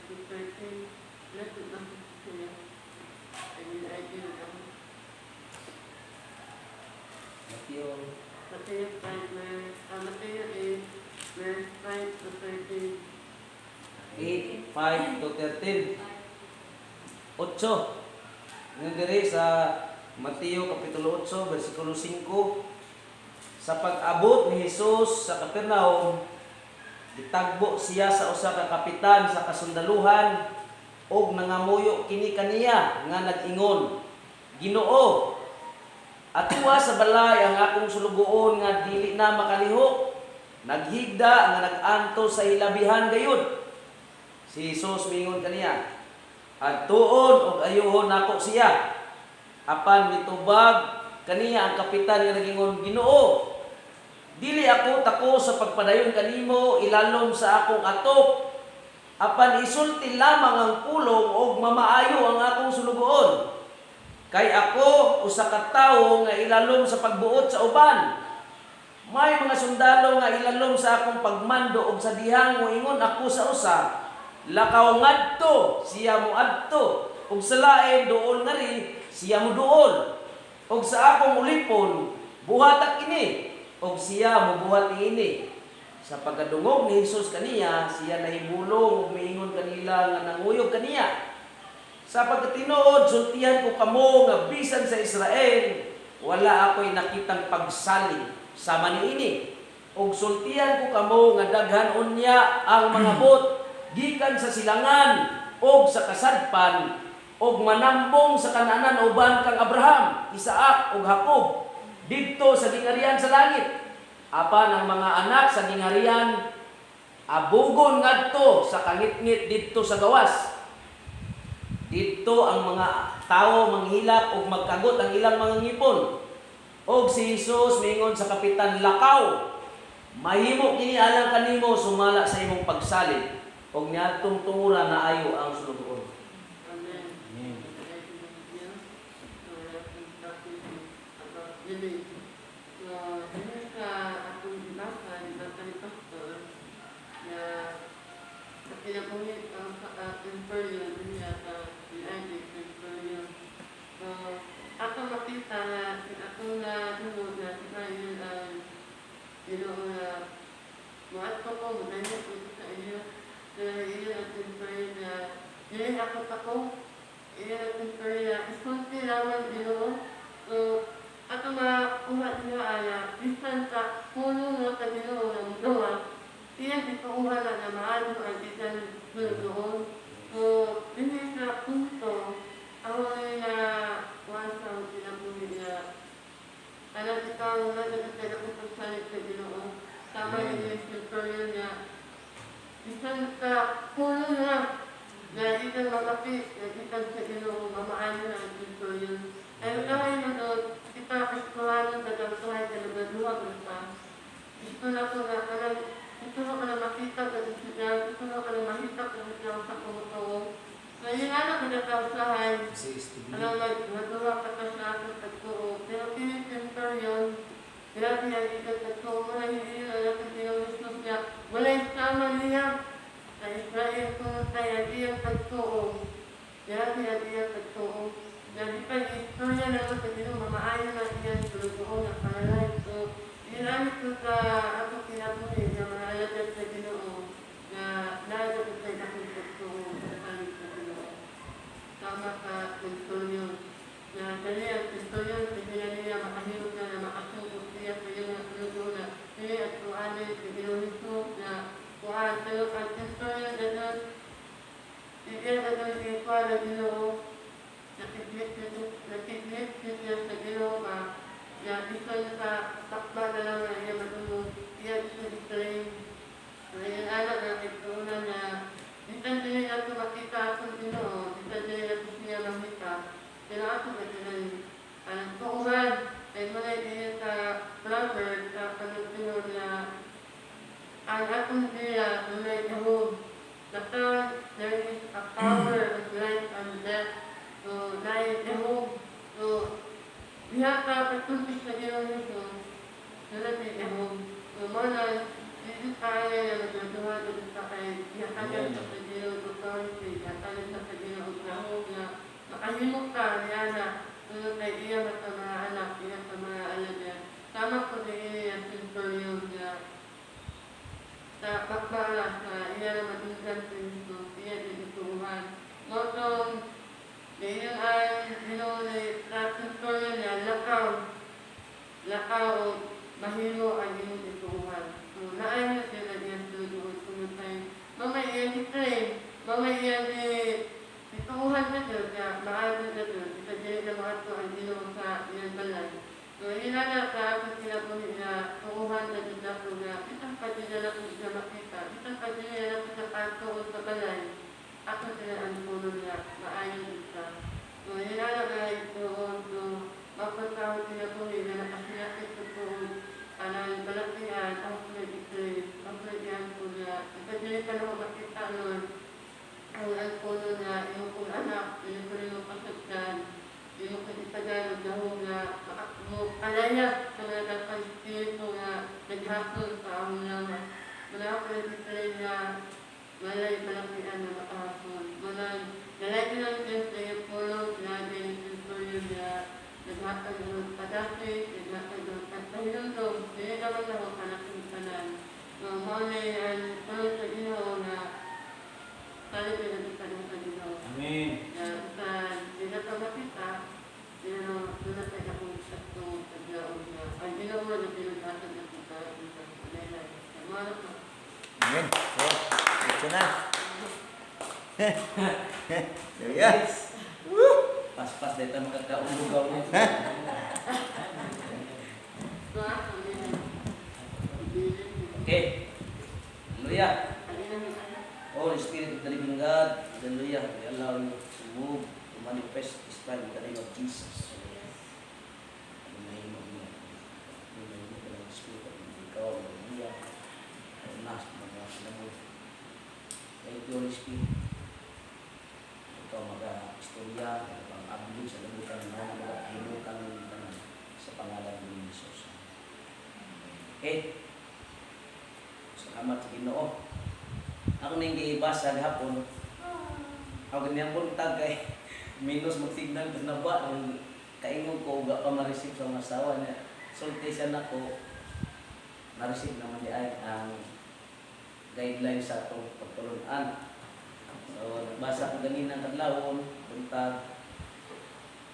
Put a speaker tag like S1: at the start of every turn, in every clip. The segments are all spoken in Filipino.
S1: Matthew 5, Matthew 8, verse 5 to 13.
S2: 8, 5 to 13. 8. Ngayon diri sa Mateo Kapitulo 8, versikulo 5. Sa pag-abot ni Jesus sa Capernaum, gitagbo siya sa usa ka kapitan sa kasundaluhan ug nangamuyo kini kaniya nga nag-ingon, Ginoo, atuwa sa balay ang akong sulugoon nga dili na makalihok. Naghigda nga nag-anto sa hilabihan gayud. Si Jesus mingon kaniya, adtuon og ayuhon nako siya. Apan mitubag kaniya ang kapitan nga nagingon, Ginoo, dili ako tako sa pagpadayon kanimo ilalom sa akong atok. Apan isulti lamang ang pulong og mamaayo ang akong sulugoon. Kay ako usa ka tawo nga ilalom sa pagbuot sa uban. May mga sundalo nga ilalom sa akong pagmando og sa dihang moingon ako sa usa, lakaw ngadto, siya mo adto, ug sa lain duol nga ri, siya mo duol. Ug sa akong ulipon, buhatak ini, ug siya mo buhat ini. Sa pagkadungog ni Jesus kaniya, siya nahibulong ug miingon kanila nga nanguyog kaniya. Sa pagkatinuod, sultihan ko kamo nga bisan sa Israel, wala ako'y nakitang pagsalig sama niini. Og sultihan ko kamo nga daghan unya ang mga bot gikan sa silangan og sa kasadpan og manambong sa kananan uban kang Abraham, Isaac ug Jacob didto sa gingarian sa langit. Apan ang mga anak sa gingarian abugon ngadto sa kangitngit didto sa gawas. Dito ang mga tao manghilak o magkagot ang ilang mga ngipon. Og si Jesus mingon sa kapitan, lakaw, mahimo kini alang kanimo sumala sa imong pagsalig. Og niadtong tungura na ayo ang sulugoon.
S1: Amen.
S2: Amen.
S1: Ako makita na ako na tunod na si Brian ang muadto ko, madalit ko sa inyo na iyon ang temporary na yun ako ako, iyon ang temporary na isulti naman yun. So, ako makuha niya ay bisan sa puno nga kanino ng doon, iyan ituuha na maano ang bisan doon. So, hindi sa punto, ako na wasang pinapuli niya. Alam ikaw na nagkakita ko pagsalit sa Ginoo. Tama yung instructorial niya. Isang ka puno na ikang makapit, ikang sa Ginoo, mamaan na ang instructorial. Ay kaya mo doon, kita kaskuhanan sa damtuhay sa lugaduha mo pa. Gusto na ko na alam, gusto ko na makita ka siya, gusto ko na makita ka siya sa pumutuo. Ngayon anak na kausahay, alam nagawa ka sa aking pagtuo. Pero pinipinter yun, grabe ang ikang pagtuo mo na hindi na natin pinag-ustos niya. Wala yung tama niya. Sa Israel pumunta yung iyang pagtuo. Grabe ang iyang pagtuo. Grabe pa yung istorya na ito sa Ginoo, mamaayon na iyang sulugoon ng pangalay. So, ginamit ko sa ako pinapuli na mga alagad sa Ginoo na nalagad sa aking pagtuo sa panig sa Ginoo. Tama ka, Antonio, na dali ang Antonio, hindi na niya makahirap na makasungkot siya sa iyong natulog na hindi at kuhanin sa ginunito na kuhaan sa iyong ang Antonio na doon, hindi na doon ikuha na Ginoo, nakiklit siya sa Ginoo na isa na sa takba na lang na iya matulog, iya sa Israel. Ngayon anak na ituuna na bisan din ako makita akong Ginoo, bisan din ako siya makita. Pero ako kasi ang tuungan, ay muna din sa Proverbs, sa panagtunod na ang akong diya, muna ihog. There is a power of life and death. So, dahil ihog. So, diha ka patulis sa Ginoo nito, nalang ihog. So, muna, hindi kaya na nagduwa sa kay diha kanya sa Ginoo, quality at alam sa Panginoon na na makahimok ka niya na tulad kay iya sa mga anak, iya sa mga anak niya. Tama po din iya simple yung sa pagpala sa iya na matinsan Kristo, iya din ituhan. Notong, ganyan ay hinuli sa simple niya, lakaw, mahilo ang inyong ituhan. So, naayon sila niya doon kumatay. Mamay iyan ni Train, mamay iyan ni ituhan na doon, kaya maayon na doon. Ito dyan na mga ito ang inyong sa iyan balay. So, hinala sa ako sila po niya, tuuhan na doon ako na, isang pagdila na po siya makita, isang pagdila na po siya patuon sa balay. Ako sila ang puno niya, maayon siya. So, hinala na ito, so, mapatawag sila po niya, nakasinakit ko po, anang balakihan, ang pwede ang pwede po niya. Ipagdili ka na makita nun, ang puno niya, yung kong anak, yung kong pasagdan, yung kong itagalog na ho nga, alaya sa mga kapag-spirito nga naghapon sa among naman. Wala ako nag-explain na walay malakihan na makahapon. Nalay ko lang din sa iyo pulong sinabi ng Sinturio na naghapon ng padasi, naghapon ng pagpahilundong, hindi naman na ako anak ng tanan. Mahuli ang pulong sa Ginoo na talipin na kita ng Panginoon.
S2: Amen.
S1: Sa hindi na pa makita, pero doon na tayo kung sakto taglaon na ang Ginoo na pinagkatag na kita sa kanila. Mga po.
S3: Amen. So, ito na. There you go.
S2: Pas-pas dahil tayo makakaulugaw niya.
S1: So, ako din.
S2: Okay. Hallelujah. Holy Spirit of the living God, hallelujah. We allow you to move, to manifest this time in the name of Jesus. In the name of God. In the name of the Spirit of the living God, hallelujah. Nas, mga sinamod. Thank you, Holy Spirit. Ikaw mag-istorya, pang-abli sa labutan na mag-himukan ng tanan sa pangalan ng Jesus. Okay. Salamat sa Ginoo. Ako nang giibasa gihapon. Ako ganyan buntag kay minus mag-signal ko na ba ang kaingog ko ga pa ma-receive sa mga asawa niya. Sulti siya nako na-receive naman di ay ang guidelines sa itong pagtulunan. So, nagbasa ko ganina ng kadlawon, buntag,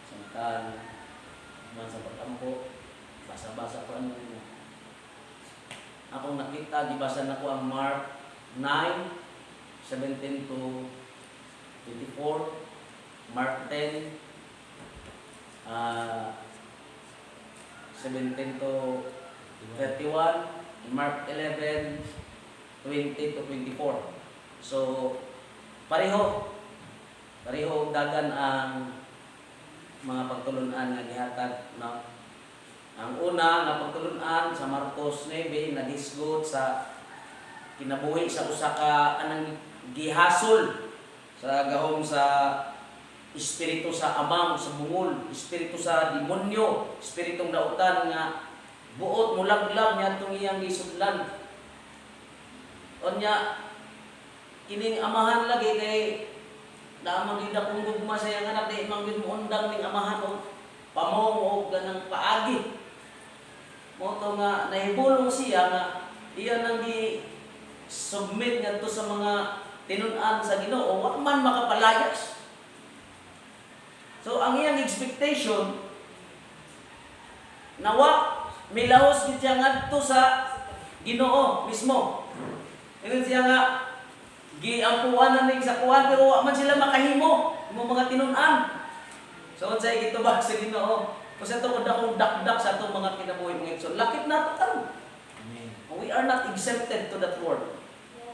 S2: sangkan, man sa pagtampo, basa-basa ko ano niya. Akong nakita, gibasa na ko ang Mark 9:17 to 24, Mark 10, 17 to 31, Mark 11:20 to 24. So, pareho dagan ang mga pagtulunan nga gihatag na ang una nga pagtulunan sa Marcos 9 nagisgot sa kinabuhi sa usa ka anang gihasol sa gahom sa espiritu sa amang sa bungol, espiritu sa demonyo, espiritong dautan nga buot mulaglag niya itong iyang gisudlan. Onya kining amahan lagi kay naamang gid akong gugma sa iyang anak di manggid mo undang ning amahan o pamong o ganang paagi. Mo to nga nahibulong siya nga iya nang gi submit ngadto sa mga tinun-an sa Ginoo wa man makapalayas. So ang iyang expectation nawa milahos gid siya ngadto sa Ginoo mismo. Ingon siya nga giampuan na ning sa kuwan pero wa man sila makahimo mo mga tinun-an. So unsay gitubag sa Ginoo? Kasi ito akong dakdak sa itong mga kinabuhi mga igsoon. Lakit na ito tayo. We are not exempted to that word.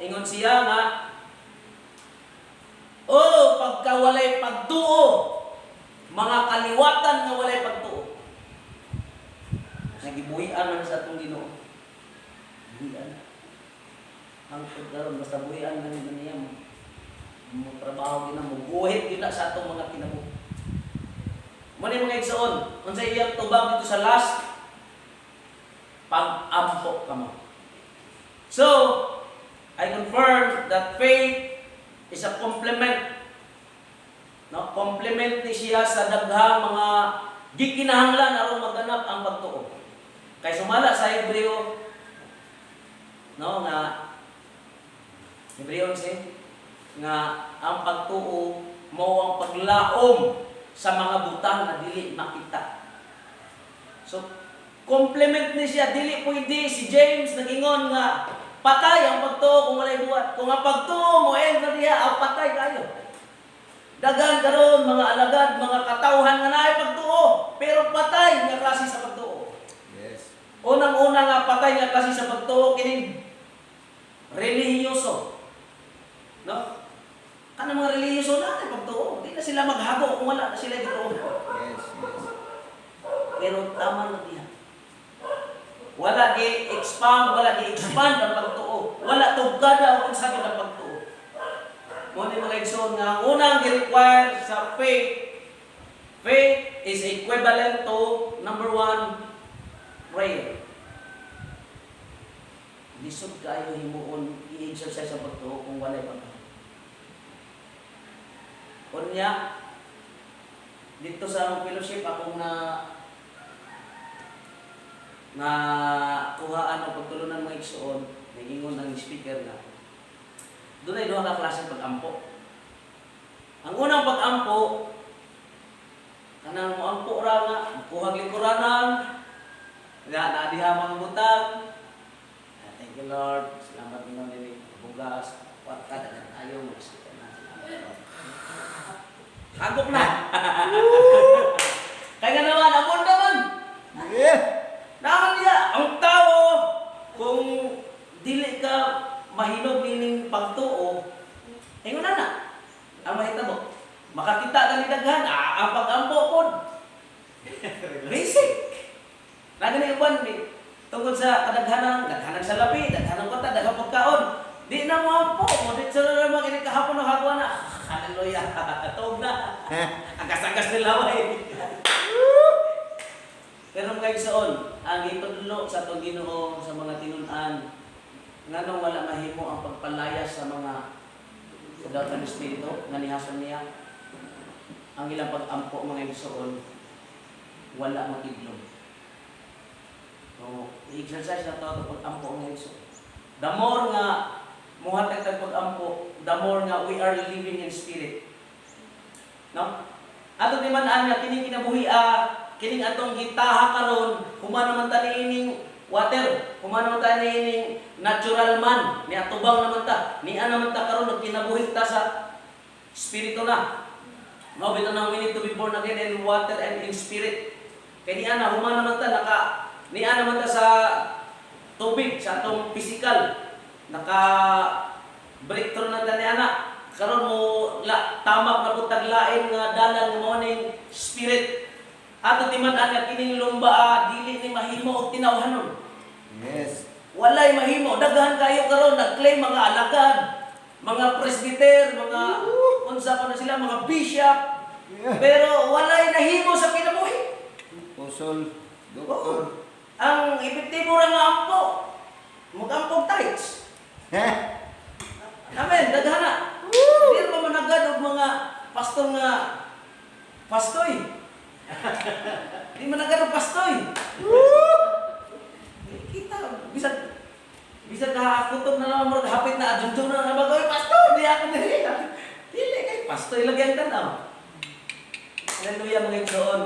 S2: Ingon siya nga, pagkawalay pagtuo, mga kaliwatan nga walay pagtuo. Nagibuhian man sa itong Ginoo. Buhian. Ang pagkaroon, basta buhian na niya mo trabaho gina mo buhit gina sa itong mga kinabuhi. Muna yung mga igsoon, kung sa iyang tubag dito sa last, pag-ampo ka mo. So, I confirm that faith is is a complement. No, complement ni siya sa daghang mga gikinahanglan aron maganap ang pagtuo. Kay sumala sa Hebreo, no, nga Hebreo 11, nga ang pagtuo mao ang paglaom sa mga butang na dili makita. So, complement ni siya, dili pwede si James nagingon nga patay ang pagtuo kung walay buhat. Kung ang pagtuo mo na diha ang patay kayo. Dagan karon mga alagad, mga katawhan nga naay pagtuo, pero patay nga klase sa pagtuo.
S3: Yes.
S2: Unang-una nga patay nga klase sa pagtuo kining relihiyoso. No? Ano mga relihiyoso na ay pagtuo? Di na sila maghago kung wala na sila gituo.
S3: Yes.
S2: Pero tama na diha. Wala gi-expand ang pagtuo. Wala tugada kung sabi ng pagtuo. Muna yung mga igsoon nga, unang gi-require sa faith. Faith is equivalent to, number 1, prayer. Lisod kayo himuon i-exercise sa pagtuo kung walay pagtuo. Unya, dito sa fellowship akong na kuhaan ang pagtulunan mga igsoon, nagingon ng speaker na doon ay duha ka klase pag-ampo. Ang unang pag-ampo, kanang mo ampo ra nga, kuhag lingkuranan, nga naadiha mga butang. Thank you Lord, salamat ninyo nini bugas, warka dagan ayo mo sa na. Hagok na. Kaya naman, amon naman.
S3: Yeah.
S2: Naman niya, ang tao, kung dili ka mahinog nining pagtuo, ingon na. Ang mahitabo, makakita ka ni daghan, ang pag-ampo po. Basic. Nagani uban ni tungkol sa kadaghanang sa lapi, daghanang kota, daghang pagkaon. Di na mo ampo, mo di sa naman ini kahapon ng hagwa na. Hallelujah. Tuog na. Agas-agas nila way. Pero mga igsoon, ang itudlo sa itong Ginoo sa mga tinun-an, nga nung wala mahimo ang pagpalayas sa mga kadautan ng Espiritu, nga nihason niya, ang ilang pag-ampo mga igsoon, wala magidlom. So, i-exercise na ito pag-ampo mga igsoon. The more nga muhatag tag pag-ampo, the more nga we are living in spirit. No? Ato di man anya kining kinabuhi kining atong gitaha karon, humana naman ta niining water, humana naman ta niining natural man, ni atubang naman ta, ni naman ta karon og kinabuhi ta sa espiritu na. No, bitaw na we need to be born again in water and in spirit. Kay ni ana humana naman ta ni naman ta sa tubig, sa atong physical. Breakthrough na ta ni ana. Karon mo tamak na pud taglain nga dalan mo ning spirit. Ato timan ana kining lumba dili ni mahimo og tinawhanon.
S3: Yes.
S2: Walay mahimo, daghan kayo karon nag-claim mga alagad, mga presbyter, mga unsa pa na sila, mga bishop. Pero walay nahimo sa kinabuhi.
S3: Pusol, doktor.
S2: Ang epektibo ra nga ampo. Mag-ampog tithes. Amen, daghan na. Di ra managad og mga pastor nga pastoy. Di managad og pastoy. Kita bisa kakutob na naman mo hapit na adjunto na bagoy pastor di ako dili. Dili kay pastoy lagi ang tanaw. Hallelujah mga igsoon.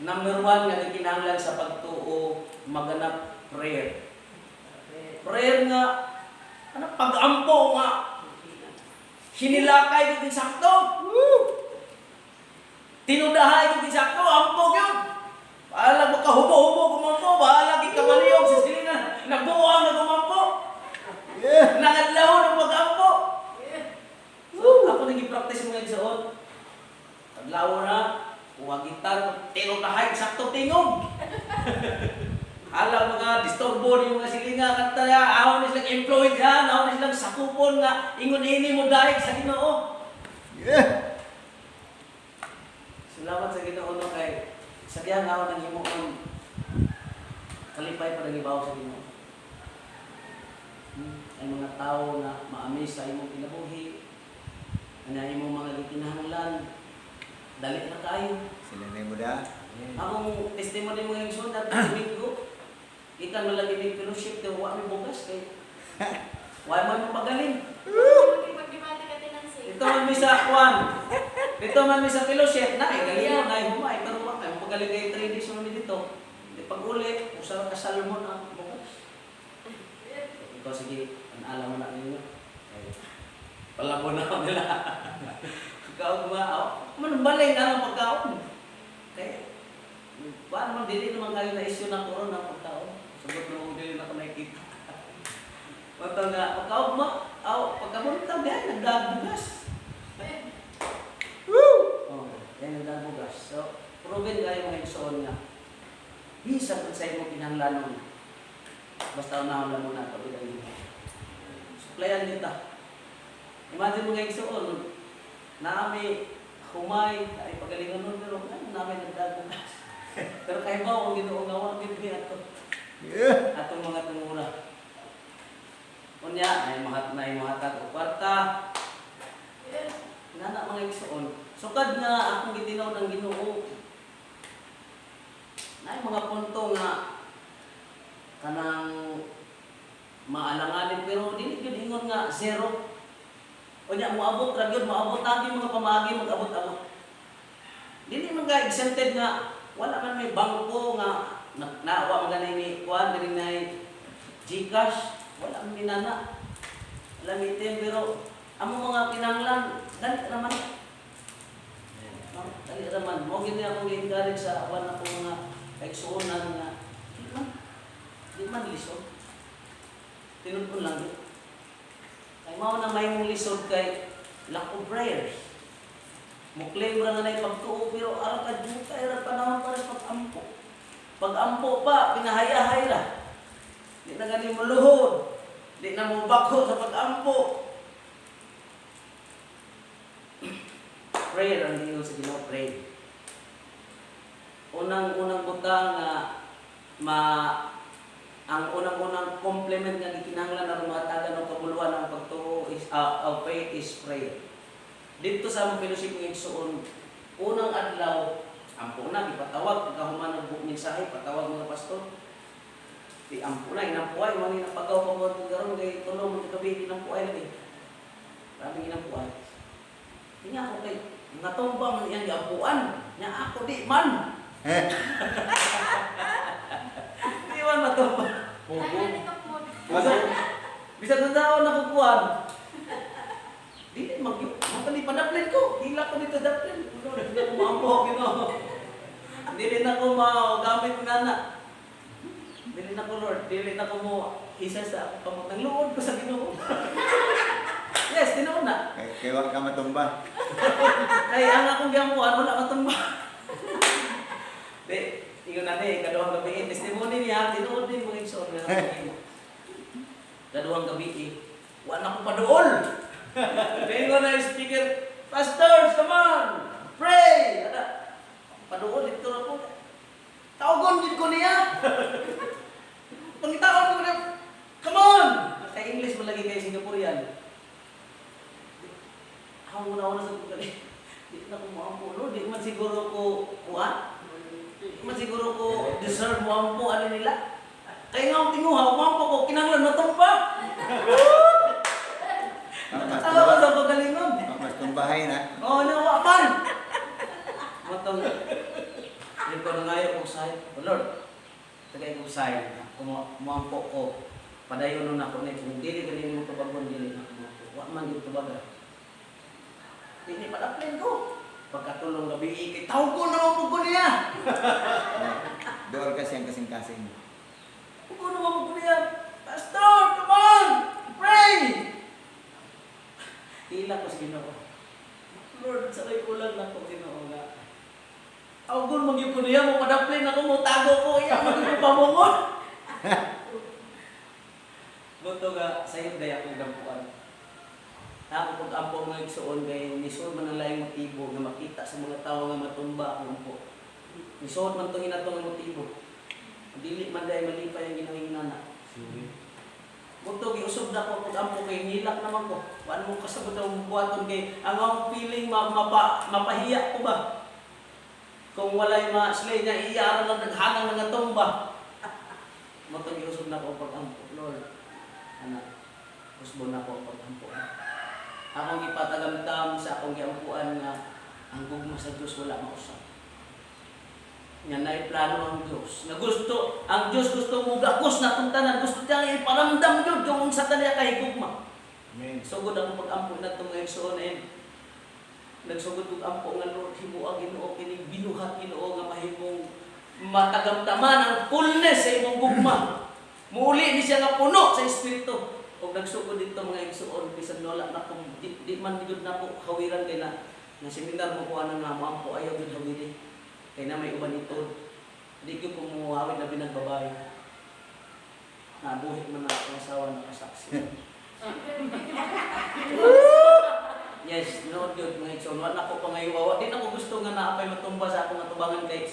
S2: Number 1 nga kinahanglan sa pagtuo maganap prayer. Prayer nga ano pag-ampo nga hinilakay ko din sakto. Tinudahay ko din sakto, ampo gyud. Bahala mo kahubo-hubo kumampo, bahala di ka maliyog sa silingan. Nagbuwang na kumampo. Nangadlaw ng pag-ampo. Ako nag-i-practice mga igsoon. Taglaw na, kuha gitar, tinudahay, sakto tingog. Hala mga disturbo ni mga silinga kanta ya, ahon ni silang employed yan, ahon ni silang sakupon nga, ingon-ini mo dahil sa Ginoo. Salamat sa Ginoo no kay sa diyang ahon ng himong kalipay pa nang ibaw sa Ginoo. ay mga tao na maamis sa imong kinabuhi, na imong mga gikinahanglan, dali na kayo.
S3: Sila na yung muda.
S2: Akong testimony mo yung sunod at Domingo, ikan malagi may fellowship, kaya huwag may bukas kay huwag man mapagaling. Ito man may sa kwan, ito man may sa fellowship, na galing mo, na humay, pero huwag kayo mapagaling kayo 3 days mo dito. Pag uli, usap ka salmon ang bukas. Ito sige, alam mo na ninyo. Palabo na ako nila. Ikaw kumaaw. Manumbalay na lang pagkaon. Kaya, paano man dili naman kayo na issue ng corona pagkaon? Sagot na kung dili na ako nakikita. Matang nga, pagkaon mo, pagkamuntang diyan, nagdabugas. Woo! Oh, yan nagdabugas. So, proven kayo mga igsoon nga. Bisa kung sa imo kinahanglanon. Basta unahon mo na ito, bilang yun. Supplyan kita. Imagine mo ngayon soon, naami humay, ay pagalingan nun, pero namin nagdagugas. Pero kayo ba, kung ginoong gawa, bibigyan ato. Atong mga tungura. Kunya, ay mahatag o kwarta. Nana mga igsoon. Sukad nga akong gitinaw ng Ginoo. Nay mga punto nga kanang maalanganin pero dili gyud ingon nga zero. Unya moabot ra gyud moabot ang mga pamaagi mag-abot-abot. Dili man ka exempted nga wala man may bangko nga naawa man ganay ni kuan diri nay GCash wala man minana. Wala mitem pero amo mga kinahanglan dali ra man. Dali ra man mo gid akong gi-encourage sa awan ako mga kaigsuonan nga di man lisod. Tinudon lang yun. Kaya mao na may mong lisod kay lack of prayers. Muklaim ra na pagtuo pero ara ka juta era panahon para pag-ampo. Pag-ampo pa pinahayahay ra. Di na gani mo luhod. Di na mo bako sa pag-ampo. Prayer ang Ginoo sa Ginoo pray. Unang butang nga ang unang complement nga gikinahanglan aron mahatagan og kabuluhan ang pagtuo is faith is prayer. Dito sa among fellowship ng igsoon, unang adlaw ampo na gipatawag kahuman og mensahe patawag mga pastor. Di ampo na inampuay man ni napagaw pa mo garon kay tulo mo gabi inampuay lagi. Grabe inampuay. Tingnan ko kay natumbang man iyang giampuan, nya ako di man. Di man matumbang. Bisa tanda na kukuan. Dili magpali padaplen ko. Hila ko dito daplen. Dili ko maampo Ginoo. Dili na ko gamit nana. Dili na ko Lord, dili na ko mo isa sa pamutang luod ko sa Ginoo. Yes, tinuod na.
S3: Kaya wag ka matumba.
S2: Kaya ang akong giampuan wala matumba. Di, ingon na ni kaduhang gabi testimony niya tinuod din mo igsoon nga. Kaduhang gabi wala ko paduol. Ingon na speaker, pastors, come on, pray. Ada paduol dito na po. Tawgon gid ko niya. Pangitaon ko na, come on. Kay English mo lagi kay Singaporean. Ako muna sa pagkali. Di na ko maampo, no? Di man siguro ko kuha. Di man siguro ko deserve mo ampo, ano nila. Kaya nga akong tinguha, umampo ko, kinanglan na itong pa. Tawa ko sa pagalingon.
S3: Mas tumbahay na.
S2: Oo, nawa man. Matong, yun ko na ngayon kong sahit. Oh Lord, tagay kong sahit. Kung umampo ko, padayon nun ako na kung dili galing mo tubagon, dili na ako. Wa man yung tubaga. Hindi padaplen ko. Pagkatulong gabi, ikitaw ko naman po niya.
S3: Doon kasi ang kasing-kasing.
S2: Ko naman po niya. Pastor, come on! Pray! Hila ko sa Ginoo. Lord, saray ko lang na ko Ginoo nga. Augon magyud ko niya, mo padaplen ako, mo tago ko, iya magyud ko pamungon. Buto nga, sayo day akong dampuan. Ako pag-ampo mga igsoon kay nisuod man ang laing motibo na makita sa mga tao nga matumba ang ampo. Nisuod man itong hinatong ang motibo. Dili man dahil malipay ang ginawing nana. Kung giusog na ko pag ampo kay nilak naman ko. Ano mo kasabot ang buhaton kay ang akong feeling mapahiya ko ba? Kung walay slay niya iyaran lang naghanang nga tumba. Mo giusog na ko pag ampo, Lord. Anak, usbo na ko pag ampo. Akong ipatagamtam sa akong giampuan nga ang gugma sa Dios wala mausap. Nga na plano ang Diyos. Na gusto, ang Diyos gusto mo gakos na itong tanan. Gusto niya iparamdam yun yung sa tanya kay gugma.
S3: Amen.
S2: Sugod ang pag-ampo na itong ngayon soon and nagsugod kong ampo nga Lord, himuang Ginoo, kining binuhat Ginoo nga mahimong matagamtaman ang fullness sa imong gugma. Muli ni siya nga puno sa Espiritu. O nagsugod dito mga igsoon, bisan wala na kung di man gud na po hawiran kay na seminar mo kuha na nga mo ampo ayaw gud hawiri. Kaya na may uban ito, hindi ko pumuhawin na binagbabae. Nabuhit man na ang asawa na kasaksi. Yes, nood yun mga igsoon. Wala na ko pa ngayon wawa. Di na ko gusto nga naapay matumba sa akong atubangan kay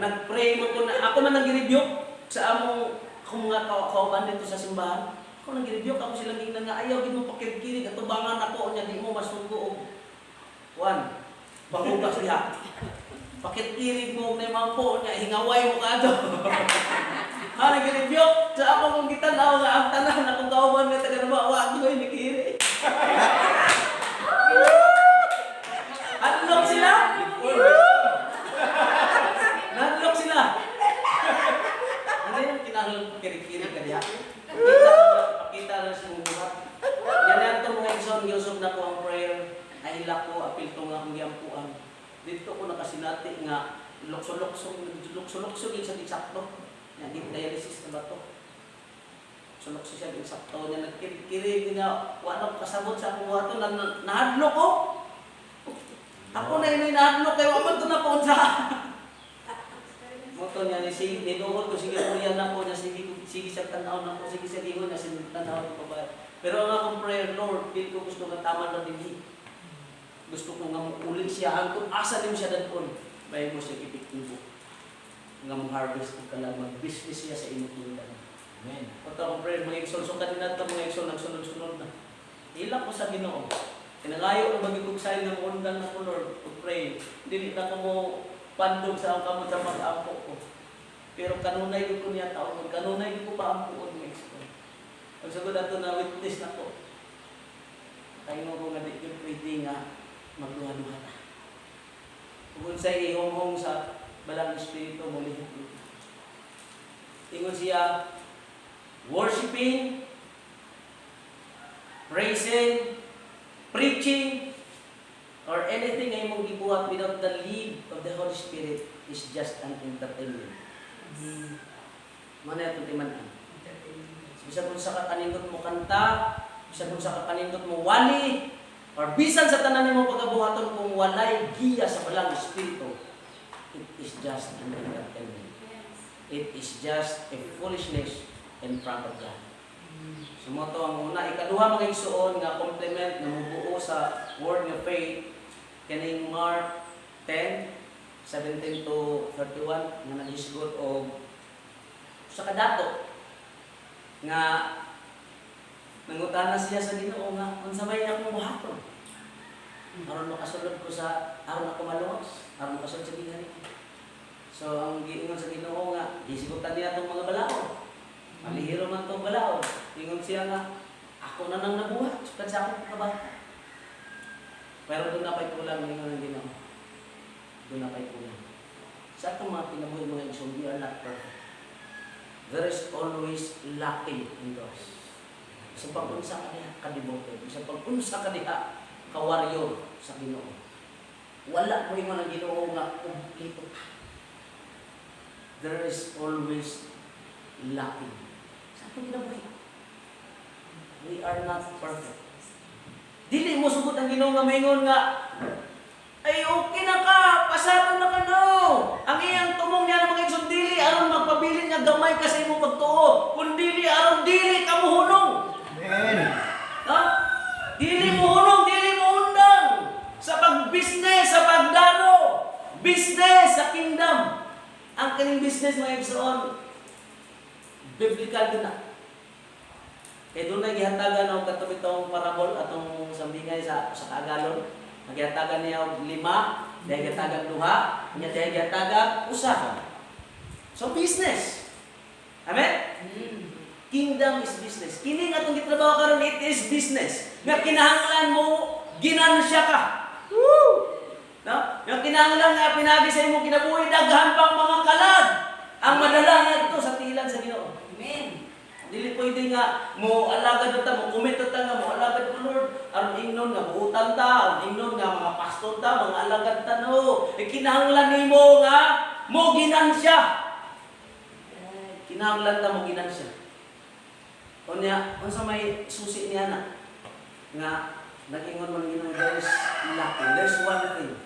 S2: nag-pray mo ko na. Ako man nag-review sa among akong mga kauban dito sa simbahan. Ako nag-review ako silang gina nga ayaw gid mo pakirkirig atubangan ako nya di mo masugo og kuan. Bangugas diha. Pakirkirig mo na mga po nya hingaway mo kadto. Ha nag-review sa ako kung gitanaw nga ang tanan akong kauban nga taga Davao wa ko nakiri. Unlock sila? Unlock sila. Ano yung kinahanglan kiri-kiri kaniya? Pakita lang sa mong buhat. Yan yan itong mga igsoon, giusog na ko ang prayer. Ay ko, apil to nga akong giampuan. Dito ko nakasinati nga lukso-lukso yung sa eksakto. Yan, deep dialysis na ba ito? Lukso siya yung eksakto. Yan, nagkirig-kirig nga, wala kasabot sa akong buhaton. Nahadlo ko. Ako na yun ay nahadlo kayo. Aman ito na po sa moto niya, ninuhol ko, sige kulian na po niya, sige sa tanaw na po, sige sa lihon niya, sige tanaw ko pa. Pero ang akong prayer, Lord, feel ko gusto nga tama na din. Gusto ko nga ulit siya, hangtod asa din siya dadpon. Bayan mo siya epektibo. Nga mong harvest ko ka lang, mag-business siya sa imong tindahan. Amen. Punta akong prayer, mga igsoon, so kanina ito mga igsoon, nagsunod-sunod na. Hilak ko sa Ginoo. Kinangayo ang magigugsayin ng undan na ko, Lord, to pray. Hindi na ko mo pandog sa ang kamot sa pag-ampo ko. Pero kanunay ko niya taon, kanunay ko pa ampo ko ng igsoon. Pag sagod ato na witness na ko, tayo mo ko nga di yung pwede nga magluha-luha na. Kung sa'y ihong-hong sa balang espiritu mo lihat dito. Tingon siya, worshiping, praising, preaching, or anything ay mong gibuhat without the lead of the Holy Spirit is just an entertainment. Mana ito timan-an? Bisan kung sa kakanindot mo kanta, bisan kung sa kakanindot mo wali, or bisan sa tanan mo pagkabuhaton kung walay giya sa balang espiritu, it is just an entertainment. It is just a foolishness in front of God. Sumoto ang una. Ikaduha mga igsoon nga complement na mubuo sa word nga faith kaning Mark 10:17 to 31 nga naghisgot og sa kadato nga nangutana siya sa Ginoo nga unsa may akong buhaton aron makasulod ko sa aron ako maluwas aron makasulod sa gingali. So ang giingon sa Ginoo nga hisigutan niya tong mga balaod. Malihiro man tong balaod. Ingon siya nga ako na nang nabuhat sukad sa akong kabata. Pero doon na pa'y kulang ng Ginoo. Doon na pa'y kulang. Sa itong mga pinabuhay mga igsoon, we are not perfect. There is always lacking in us. Sa pag-unsa ka diha, ka-devoted. Sa pag-unsa ka diha, ka-warrior sa Ginoo. Wala mo yung mga Ginoo nga kumplito. There is always lacking. Sa itong ginabuhay. We are not perfect. Dili mo sugot ang Ginoo nga maingon nga ay okay na ka, pasado na ka no. Ang iyang tumong niya ng mga igsoon dili aron magpabilin nga gamay ka sa imong pagtuo, kun dili aron dili ka muhunong.
S3: Amen.
S2: Ha? Dili muhunong, dili muundang sa pag-business, sa pagdano, business sa kingdom. Ang kaning business mga igsoon biblical din na. Kaya doon na gihatagan ang katubit itong parabol atong sambingay sa kagalon. Nagyatagan niya og 5, dahil gihatagan 2, niya dahil gihatagan 1. So business. Amen? Kingdom is business. Kini nga itong gitrabaho karon, it is business. Nga kinahanglan mo, ginansya ka. Woo! No? Yung kinahanglan nga pinagi sa imong kinabuhi, daghan pang mga kalag. Ang madala nga ito sa tilan sa Ginoo.
S4: Amen.
S2: Dili pwede nga mo alagad ta, mo commit ta nga mo alagad ko Lord. Aron ingnon nga buutan ta, aron ingnon nga mga pastor ta, mga alagad ta no. Kinahanglan nimo nga mo ginansya. Kinahanglan ta mo ginansya. Unya, unsa may susi niya na nga nag-ingon man Ginoo, there's one thing.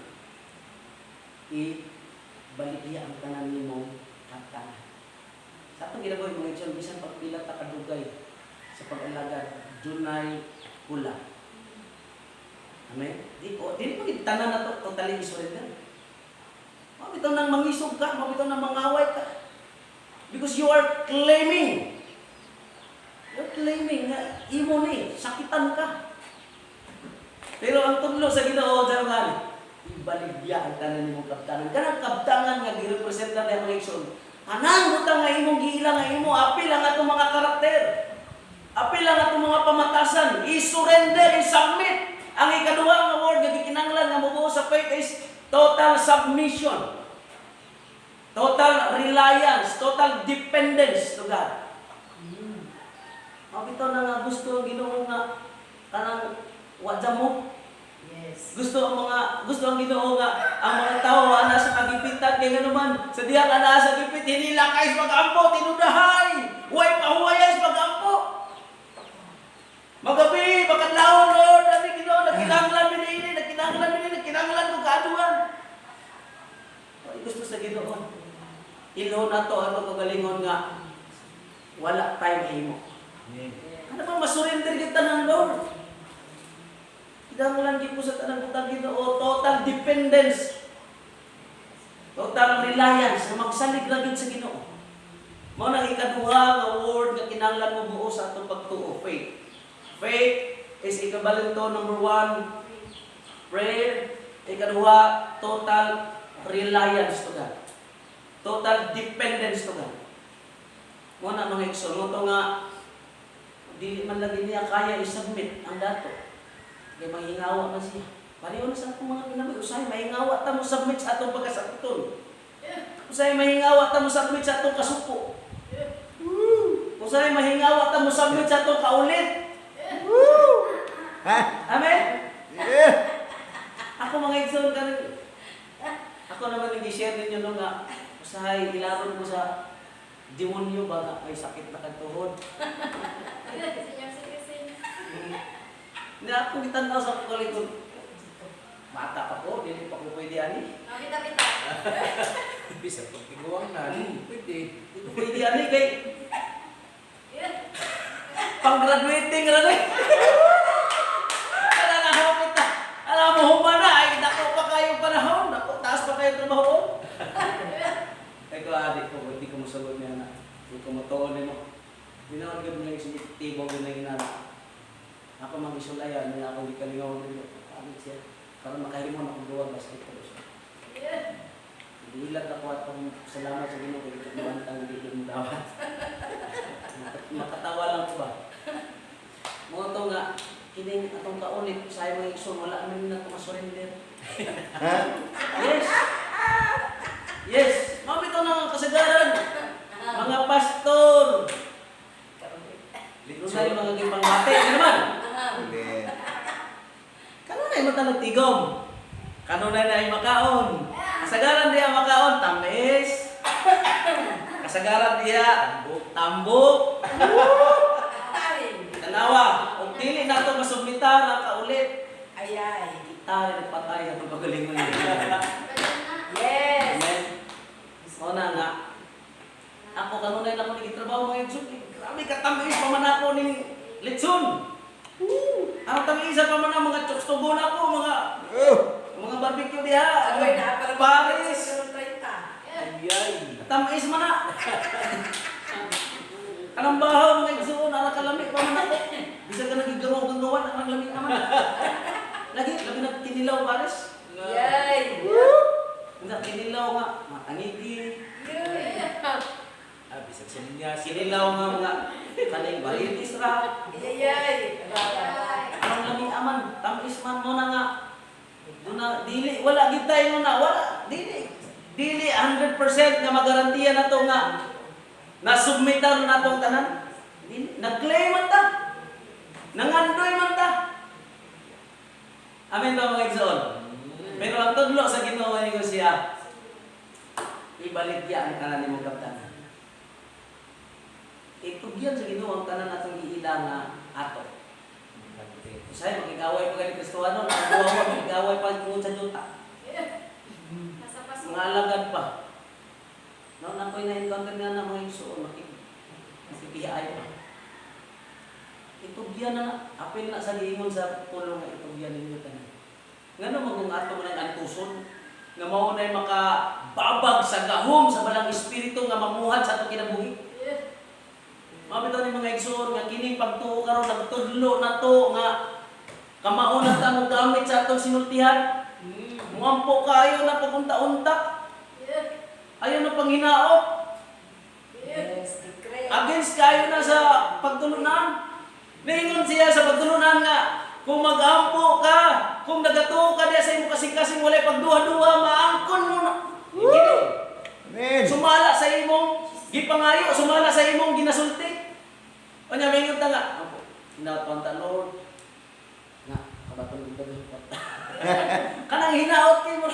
S2: Baligya ang tanan nimo kaptanan. Sa atong ginagawa mga igsoon, bisan pagpila ta kadugay sa pag-alagad, dunay hula. Amen? Di mo tanan na to totally surrender. Mabitaw nang mangisog ka, mabitaw nang mangaway ka. Because you are claiming. You're claiming na imo ni, sakitan ka. Pero ang tudlo sa Ginoo, daw ibaligya ang tanan nimo kaptanan. Kanang kaptanan nga girepresenta na mga igsoon. Anang butang nga imong giilang nga imo, apil lang atong mga karakter. Apil lang atong mga pamatasan. I-surrender, i-submit. Ang ikaduha nga word nga gikinahanglan nga mubuo sa faith is total submission. Total reliance, total dependence to God. Mabitaw na nga gusto ang Ginoo nga kanang wadya mo.
S4: Yes.
S2: Gusto ang Ginoo nga ang mga tao ana sa kagipitan kay nganuman sa diha ana sa gipit hinila kay pagampo tinudahay way pahuwayas pagampo magabi makadlawon Lord ani Ginoo nagkinahanglan mi nagkinahanglan ko kaaduan ay gusto sa Ginoo ilo na to ato kagalingon nga wala time imo ano ba masurrender kita ng Lord. Kinahanglan gyud ko sa tanang butang Ginoo, total dependence. Total reliance na magsalig ra gyud sa Ginoo. Mao nang ikaduha nga word nga kinahanglan mo buo sa atong pagtuo, faith. Faith is equivalent to number 1, prayer. Ikaduha, total reliance to God. Total dependence to God. Mao na mga igsoon, mo to nga dili man lagi niya kaya i-submit ang dato. Kaya mahingawa na siya. Pareho na sa akong mga ginamay. Usahay, mahingawa ta mo submit sa atong pagkasakton. Usahay, mahingawa ta mo submit sa atong kasuko. Usahay, mahingawa ta mo submit sa atong kaulit. Amen? Ako mga igsoon ka rin. Ako naman nag-share ninyo nung nga. Usahay, ilaron ko sa demonyo ba nga ay sakit na katuhod. Hindi ako kitanaw sa kalikod. Bata pa ko, hindi pa ko pwede ani.
S4: Kita.
S5: Bisa pagtiguang na, pwede.
S2: Pwede ani kay pang-graduating ra ni. Kala na hapit na. Alam mo humana ay dako pa kayo panahon, dako taas pa kayo trabaho. Ay ko adik ko, hindi ko masagot niya na. Hindi ko matuon mo. Ginawa ko ng isiptibo ko na ginana. Ako mag-isulayan, na ako di kalingaw nito. Amit siya. Para makahilimon akong duwag basket ko siya. Hindi ilag ako at akong salamat sa Ginoo kay kumantang dito mo dawat. Makatawa lang ko ba? Mga to nga, kining atong kaulit sa mga igsoon, wala naman na ito masurrender. Yes! Yes! Mabito na ang kasagaran. Mga pastor! Lito na yung mga gipangbate. Ano naman? Kanunay mo tanong tigom. Kanunay na yung makaon. Kasagaran diya makaon, tamis. Kasagaran diya, tambok. Tanawa, kung dili na ito masubmitan, nakaulit.
S4: Ayay.
S2: Itali, nagpatay, ang pagaling mo yun.
S4: Yes.
S2: Amen. O na nga. Ako kanunay na ako nagkitrabaho mga igsoon. Grabe katamis pa man ako ng litson. Ang tamisa pa man ang mga chokstogon ako, mga barbecue diha.
S4: Sabay na, parang
S2: Paris.
S4: 30.
S2: Ayay. Tamis man na. Kanang bahaw mga igsoon, ara kalam lami pa man ako. Bisa ka nagigaraw-garawan ang lami naman. Lagi nagkinilaw pares.
S4: Yay!
S2: Kinilaw nga, matangiti.
S5: Bisag sa niya.
S2: Kinilaw nga mga kaning baritis ra.
S4: Yay!
S2: Ang lami aman, tamis man mo na nga. Duna dili wala gid tayo na wala dili. Dili 100% nga magarantiya na to nga nasubmitan na tong tanan. Dili nag-claim man ta. Nangandoy man ta. Amen ba mga igsoon? Pero ang tudlo sa Ginoo ni ko siya ibalik ya ang tanan nimo kaptanan. Itugyan sa Ginoo ang tanan atong giila nga ato. Saya magigaway pa kay Kristiyano, magigaway pa kung sa juta. Mga alagad pa. No, nakoy na-encounter nga na mga igsoon, makikiyay pa. Itugyan na, apil na sa liingon sa pulong nga itugyan ninyo tanan. Ngano magong ato mo ng antuson, nga mao na makababag sa gahom sa balang espiritu nga mamuhat sa atong kinabuhi. Mabitaw ni mga igsoon nga kining pagtuo karon nagtudlo na to nga kamao na ta mo gamit sa atong sinultihan. Muampo kayo na pagunta-unta. Ayaw na panghinaot.
S4: Yes, declare.
S2: Against kayo na sa pagtulunan. Ningon siya sa pagtulunan nga kung magampo ka, kung nagatuo ka diya sa imo kasing-kasing walay pagduha-duha, maangkon mo na. Hindi.
S3: Amen.
S2: Sumala sa imong gipangayo, sumala sa imong ginasulti. Onya mingon ta nga, apo, hinaot ta Lord. Nga, kabaton kita ba? Kanang hinaot kay mo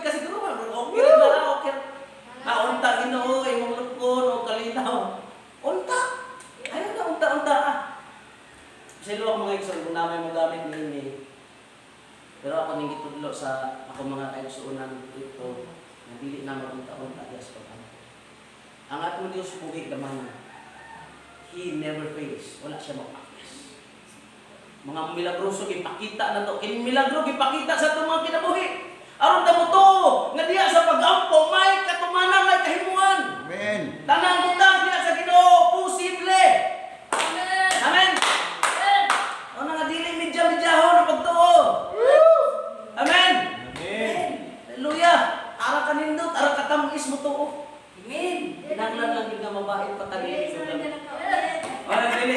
S2: kasi guro man, okay ra okay. Unta Ginoo imong lukon o kalinaw. Unta. Ayaw na unta-unta ka. Silo ako mga igsoon kung namay mo gamit ni. Pero ako ning gitudlo sa ako mga kaigsuonan ito, na dili na magunta-unta yes pa. Ang atong Dios pugi gamay. He never fails. Wala siya mapakis. Mga milagroso gipakita na to. Kining milagro gipakita sa itong mga kinabuhi. Aron ta mo to nga diya sa pagampo may katumanan may kahimuan.
S3: Amen.
S2: Tanang